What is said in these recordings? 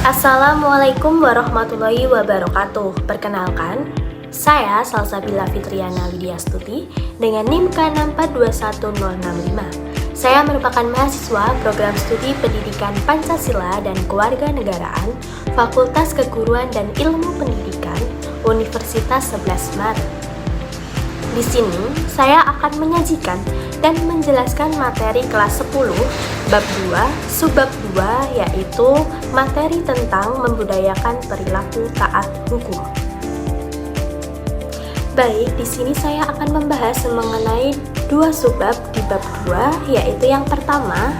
Assalamualaikum warahmatullahi wabarakatuh. Perkenalkan, saya Salsabila Fitriana Lydia Stuti dengan NIM K6421065. Saya merupakan mahasiswa program studi Pendidikan Pancasila dan Kewarganegaraan Fakultas Keguruan dan Ilmu Pendidikan Universitas 11 Maret. Di sini, saya akan menyajikan dan menjelaskan materi kelas 10 bab 2 subbab 2, yaitu materi tentang membudayakan perilaku taat hukum. Baik, di sini saya akan membahas mengenai dua subbab di bab 2, yaitu yang pertama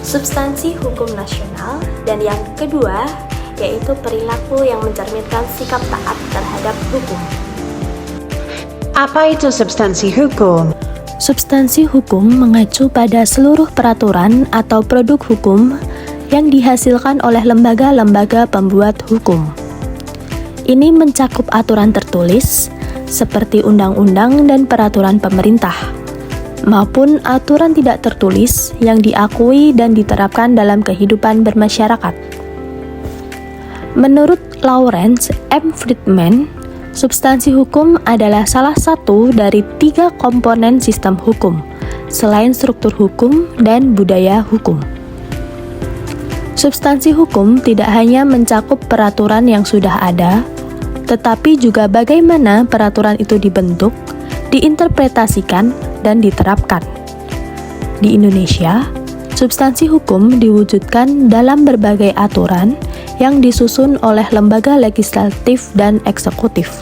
substansi hukum nasional dan yang kedua yaitu perilaku yang mencerminkan sikap taat terhadap hukum. Apa itu substansi hukum? Substansi hukum mengacu pada seluruh peraturan atau produk hukum yang dihasilkan oleh lembaga-lembaga pembuat hukum. Ini mencakup aturan tertulis seperti undang-undang dan peraturan pemerintah, maupun aturan tidak tertulis yang diakui dan diterapkan dalam kehidupan bermasyarakat. Menurut Lawrence M. Friedman, substansi hukum adalah salah satu dari 3 komponen sistem hukum, selain struktur hukum dan budaya hukum. Substansi hukum tidak hanya mencakup peraturan yang sudah ada, tetapi juga bagaimana peraturan itu dibentuk, diinterpretasikan, dan diterapkan. Di Indonesia, substansi hukum diwujudkan dalam berbagai aturan yang disusun oleh lembaga legislatif dan eksekutif,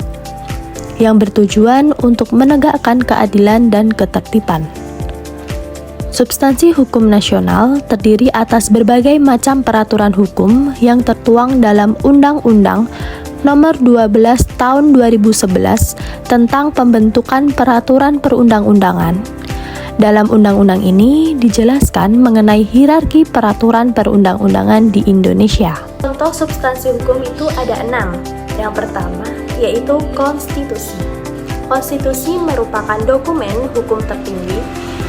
yang bertujuan untuk menegakkan keadilan dan ketertiban. Substansi hukum nasional terdiri atas berbagai macam peraturan hukum yang tertuang dalam Undang-Undang Nomor 12 Tahun 2011 tentang pembentukan peraturan perundang-undangan. Dalam undang-undang ini dijelaskan mengenai hierarki peraturan perundang-undangan di Indonesia. Contoh substansi hukum itu ada 6. Yang pertama yaitu konstitusi. Konstitusi merupakan dokumen hukum tertinggi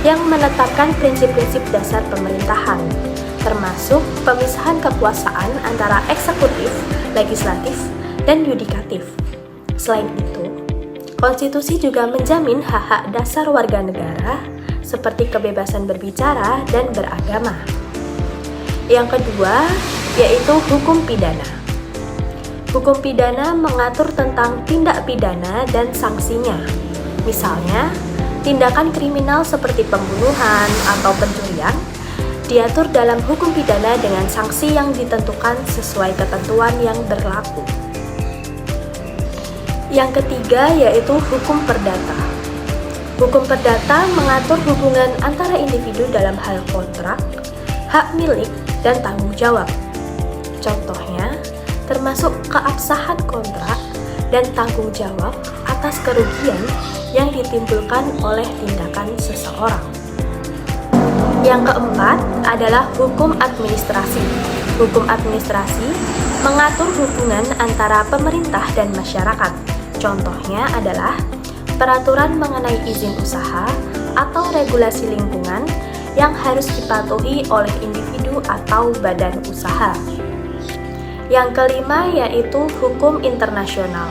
yang menetapkan prinsip-prinsip dasar pemerintahan, termasuk pemisahan kekuasaan antara eksekutif, legislatif, dan yudikatif. Selain itu, konstitusi juga menjamin hak-hak dasar warga negara seperti kebebasan berbicara dan beragama. Yang kedua, yaitu hukum pidana. Hukum pidana mengatur tentang tindak pidana dan sanksinya. Misalnya, tindakan kriminal seperti pembunuhan atau pencurian diatur dalam hukum pidana dengan sanksi yang ditentukan sesuai ketentuan yang berlaku. Yang ketiga, yaitu hukum perdata. Hukum perdata mengatur hubungan antara individu dalam hal kontrak, hak milik, dan tanggung jawab. Contohnya, termasuk keabsahan kontrak dan tanggung jawab atas kerugian yang ditimbulkan oleh tindakan seseorang. Yang keempat adalah hukum administrasi. Hukum administrasi mengatur hubungan antara pemerintah dan masyarakat. Contohnya adalah peraturan mengenai izin usaha atau regulasi lingkungan yang harus dipatuhi oleh individu atau badan usaha. Yang kelima yaitu hukum internasional.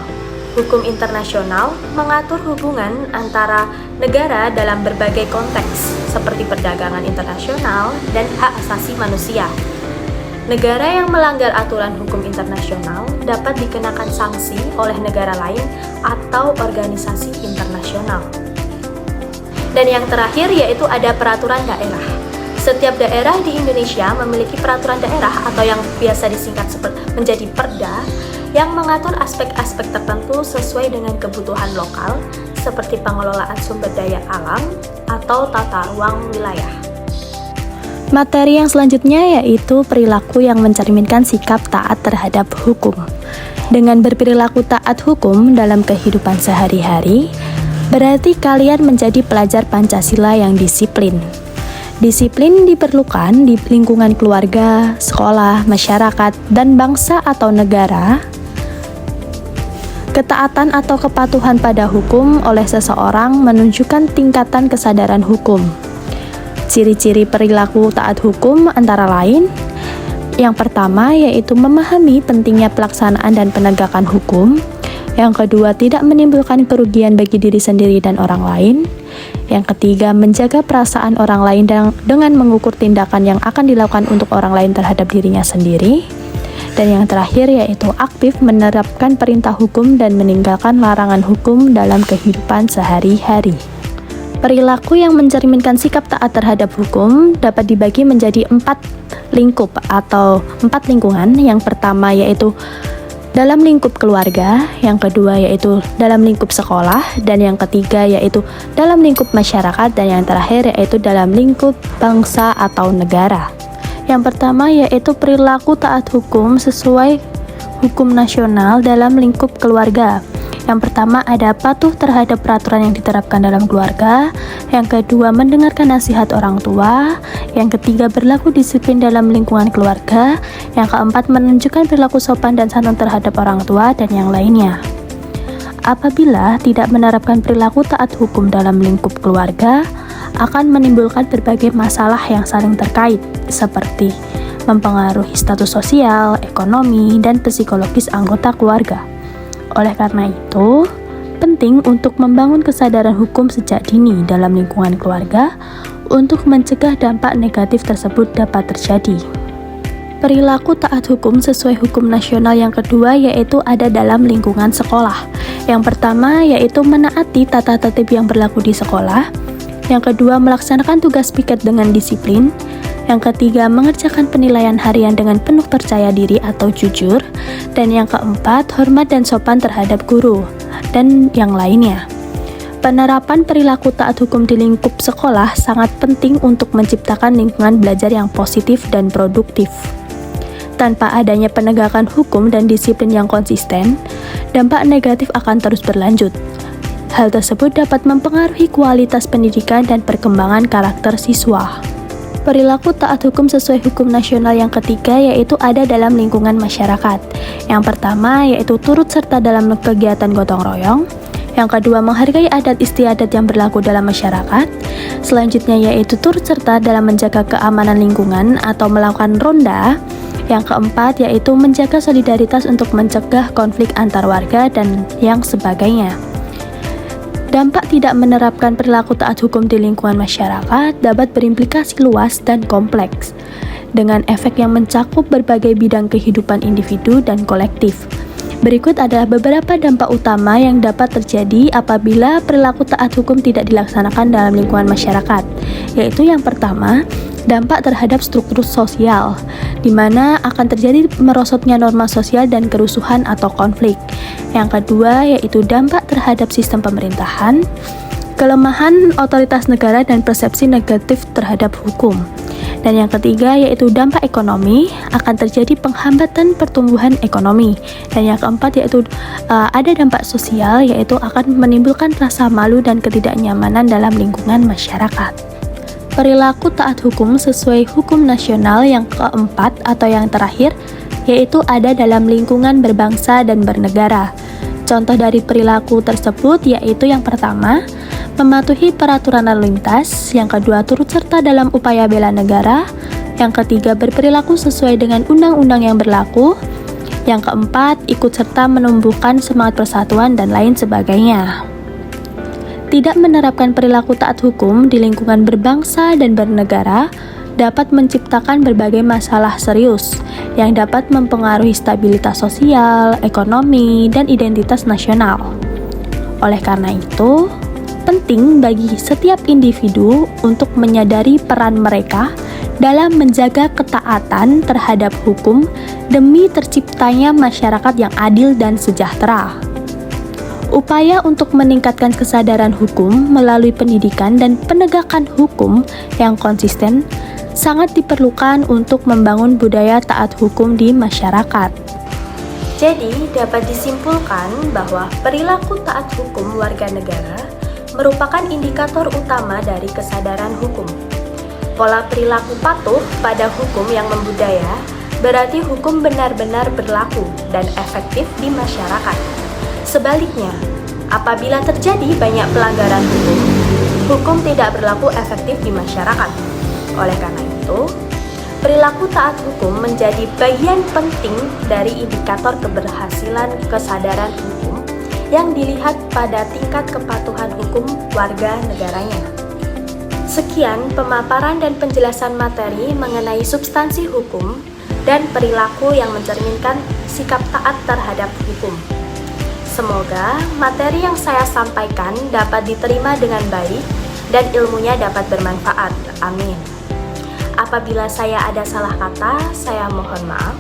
Hukum internasional mengatur hubungan antara negara dalam berbagai konteks seperti perdagangan internasional dan hak asasi manusia. Negara yang melanggar aturan hukum internasional dapat dikenakan sanksi oleh negara lain atau organisasi internasional. Dan yang terakhir yaitu ada peraturan daerah. Setiap daerah di Indonesia memiliki peraturan daerah atau yang biasa disingkat menjadi perda yang mengatur aspek-aspek tertentu sesuai dengan kebutuhan lokal seperti pengelolaan sumber daya alam atau tata ruang wilayah. Materi yang selanjutnya yaitu perilaku yang mencerminkan sikap taat terhadap hukum. Dengan berperilaku taat hukum dalam kehidupan sehari-hari, berarti kalian menjadi pelajar Pancasila yang disiplin. Disiplin diperlukan di lingkungan keluarga, sekolah, masyarakat, dan bangsa atau negara. Ketaatan atau kepatuhan pada hukum oleh seseorang menunjukkan tingkatan kesadaran hukum. Ciri-ciri perilaku taat hukum antara lain Yang pertama yaitu memahami pentingnya pelaksanaan dan penegakan hukum. Yang kedua, tidak menimbulkan kerugian bagi diri sendiri dan orang lain. Yang ketiga, menjaga perasaan orang lain dengan mengukur tindakan yang akan dilakukan untuk orang lain terhadap dirinya sendiri. Dan yang terakhir yaitu aktif menerapkan perintah hukum dan meninggalkan larangan hukum dalam kehidupan sehari-hari. Perilaku yang mencerminkan sikap taat terhadap hukum dapat dibagi menjadi 4 lingkup atau 4 lingkungan. Yang pertama yaitu dalam lingkup keluarga, yang kedua yaitu dalam lingkup sekolah, dan yang ketiga yaitu dalam lingkup masyarakat, dan yang terakhir yaitu dalam lingkup bangsa atau negara. Yang pertama yaitu perilaku taat hukum sesuai hukum nasional dalam lingkup keluarga. Yang pertama ada patuh terhadap peraturan yang diterapkan dalam keluarga. Yang kedua mendengarkan nasihat orang tua. Yang ketiga berlaku disiplin dalam lingkungan keluarga. Yang keempat menunjukkan perilaku sopan dan santun terhadap orang tua, dan yang lainnya. Apabila tidak menerapkan perilaku taat hukum dalam lingkup keluarga, akan menimbulkan berbagai masalah yang saling terkait, seperti mempengaruhi status sosial, ekonomi, dan psikologis anggota keluarga. Oleh karena itu, penting untuk membangun kesadaran hukum sejak dini dalam lingkungan keluarga untuk mencegah dampak negatif tersebut dapat terjadi. Perilaku taat hukum sesuai hukum nasional yang kedua yaitu ada dalam lingkungan sekolah. Yang pertama yaitu menaati tata tertib yang berlaku di sekolah. Yang kedua melaksanakan tugas piket dengan disiplin. Yang ketiga, mengerjakan penilaian harian dengan penuh percaya diri atau jujur. Dan yang keempat, hormat dan sopan terhadap guru, dan yang lainnya. Penerapan perilaku taat hukum di lingkup sekolah sangat penting untuk menciptakan lingkungan belajar yang positif dan produktif. Tanpa adanya penegakan hukum dan disiplin yang konsisten, dampak negatif akan terus berlanjut. Hal tersebut dapat mempengaruhi kualitas pendidikan dan perkembangan karakter siswa. Perilaku taat hukum sesuai hukum nasional yang ketiga yaitu ada dalam lingkungan masyarakat. Yang pertama yaitu turut serta dalam kegiatan gotong royong. Yang kedua menghargai adat istiadat yang berlaku dalam masyarakat. Selanjutnya yaitu turut serta dalam menjaga keamanan lingkungan atau melakukan ronda. Yang keempat yaitu menjaga solidaritas untuk mencegah konflik antar warga dan yang sebagainya. Dampak tidak menerapkan perilaku taat hukum di lingkungan masyarakat dapat berimplikasi luas dan kompleks, dengan efek yang mencakup berbagai bidang kehidupan individu dan kolektif. Berikut adalah beberapa dampak utama yang dapat terjadi apabila perilaku taat hukum tidak dilaksanakan dalam lingkungan masyarakat, yaitu yang pertama, dampak terhadap struktur sosial, di mana akan terjadi merosotnya norma sosial dan kerusuhan atau konflik. Yang kedua, yaitu dampak terhadap sistem pemerintahan, kelemahan otoritas negara dan persepsi negatif terhadap hukum. Dan yang ketiga, yaitu dampak ekonomi, akan terjadi penghambatan pertumbuhan ekonomi. Dan yang keempat, yaitu ada dampak sosial, yaitu akan menimbulkan rasa malu dan ketidaknyamanan dalam lingkungan masyarakat. Perilaku taat hukum sesuai hukum nasional yang keempat atau yang terakhir yaitu ada dalam lingkungan berbangsa dan bernegara. Contoh dari perilaku tersebut yaitu yang pertama, mematuhi peraturan lalu lintas, yang kedua turut serta dalam upaya bela negara, yang ketiga berperilaku sesuai dengan undang-undang yang berlaku, yang keempat ikut serta menumbuhkan semangat persatuan dan lain sebagainya. Tidak menerapkan perilaku taat hukum di lingkungan berbangsa dan bernegara dapat menciptakan berbagai masalah serius yang dapat mempengaruhi stabilitas sosial, ekonomi, dan identitas nasional. Oleh karena itu, penting bagi setiap individu untuk menyadari peran mereka dalam menjaga ketaatan terhadap hukum demi terciptanya masyarakat yang adil dan sejahtera. Upaya untuk meningkatkan kesadaran hukum melalui pendidikan dan penegakan hukum yang konsisten sangat diperlukan untuk membangun budaya taat hukum di masyarakat. Jadi, dapat disimpulkan bahwa perilaku taat hukum warga negara merupakan indikator utama dari kesadaran hukum. Pola perilaku patuh pada hukum yang membudaya berarti hukum benar-benar berlaku dan efektif di masyarakat. Sebaliknya, apabila terjadi banyak pelanggaran hukum tidak berlaku efektif di masyarakat. Oleh karena itu, Perilaku taat hukum menjadi bagian penting dari indikator keberhasilan kesadaran hukum yang dilihat pada tingkat kepatuhan hukum warga negaranya. Sekian pemaparan dan penjelasan materi mengenai substansi hukum dan perilaku yang mencerminkan sikap taat terhadap hukum. Semoga materi yang saya sampaikan dapat diterima dengan baik dan ilmunya dapat bermanfaat. Amin. Apabila saya ada salah kata, saya mohon maaf.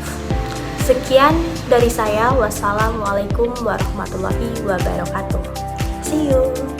Sekian dari saya. Wassalamualaikum warahmatullahi wabarakatuh. See you.